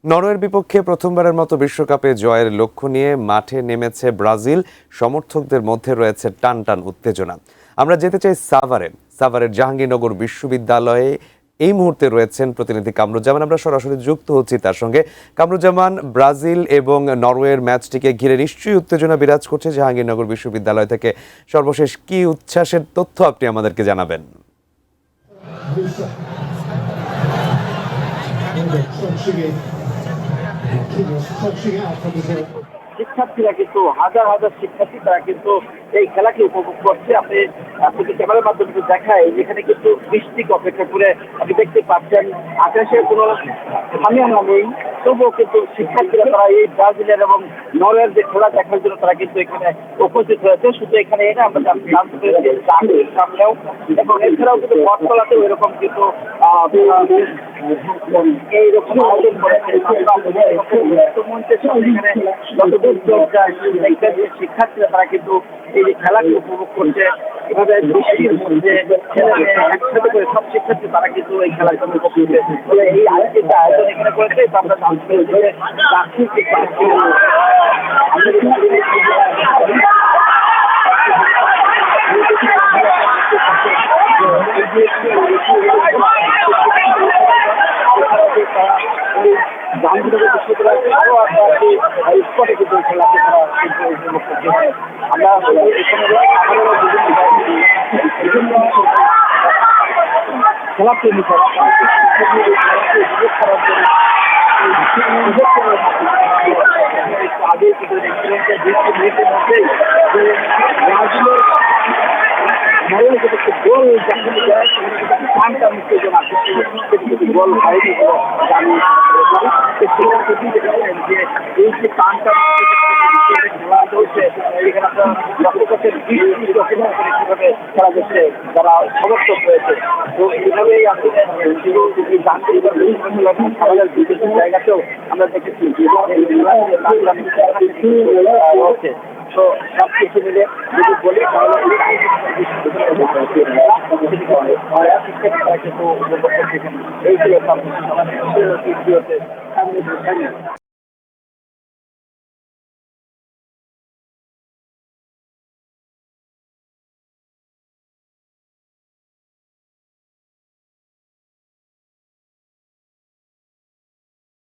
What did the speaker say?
নরওয়ের বিপক্ষে প্রথমবারের মতো বিশ্বকাপে জয়ের লক্ষ্য নিয়ে মাঠে নেমেছে ব্রাজিল। সমর্থকদের মধ্যে রয়েছে টানটান উত্তেজনা। আমরা যেতে চাই সাভারের জাহাঙ্গীরনগর বিশ্ববিদ্যালয়ে এই মুহূর্তে রয়েছেন প্রতিনিধি কামরুজ্জামান। আমরা সরাসরি যুক্ত হচ্ছি তার সঙ্গে। কামরুজ্জামান, ব্রাজিল এবং নরওয়ের ম্যাচটিকে ঘিরে নিশ্চয়ই উত্তেজনা বিরাজ করছে জাহাঙ্গীরনগর বিশ্ববিদ্যালয় থেকে। সর্বশেষ কি উচ্ছ্বাসের তথ্য আপনি আমাদেরকে জানাবেন? শিক্ষার্থীরা কিন্তু হাজার হাজার শিক্ষার্থী তারা কিন্তু এই খেলাকে উপভোগ করছে। আপনি ক্যামেরার মাধ্যমে দেখায় যেখানে কিন্তু বৃষ্টিকে অপেক্ষা করে আপনি দেখতে পাচ্ছেন আকাশে কোনো সামিয়ানা নেই, তবুও কিন্তু শিক্ষার্থীরা তারা এই ব্রাজিলের এবং নরওয়ের যে খেলা দেখার জন্য তারা কিন্তু এখানে উপস্থিত হয়েছে। শুধু এখানে এনে আমরা জানতে পেরেছি সামনেও এবং এছাড়াও কিন্তু বটতলাতেও এরকম কিন্তু এইরকম আয়োজন করেছে। শিক্ষার্থীরা তারা কিন্তু এই যে খেলাকে উপভোগ করছে, এভাবে বৃষ্টির মধ্যে একসাথে করে সব শিক্ষার্থী তারা কিন্তু এই খেলাকে উপভোগ করছে। তবে এই আয়োজন এখানে করেছে আমরা জানতে পেরেছি যে জাহাঙ্গীরনগর বিশ্ববিদ্যালয়ের আরো স্পটে কিন্তু খেলাকে তারা কিন্তু উপভোগ করছে। আমরা বিভিন্ন খেলাপ্রেমী আগে কিন্তু দেখছিলেন যে 20 মিনিটের মধ্যে ব্রাজিলের গোল যখন যায় সেখানে পানটা উত্তেজনা গোল হয়নি জানি যে এই যে পানটা খেলা চলছে সেখানে আপনার লক্ষ্য করছেন কিভাবে খেলা যাচ্ছে যারা সমর্থক হয়েছে। তো এইভাবেই আসলে আমাদের বিদেশি জায়গাতেও আমরা দেখেছি রয়েছে। তো সব কিছু মিলে যদি বলি তাহলে এই ছিল সব কিছু।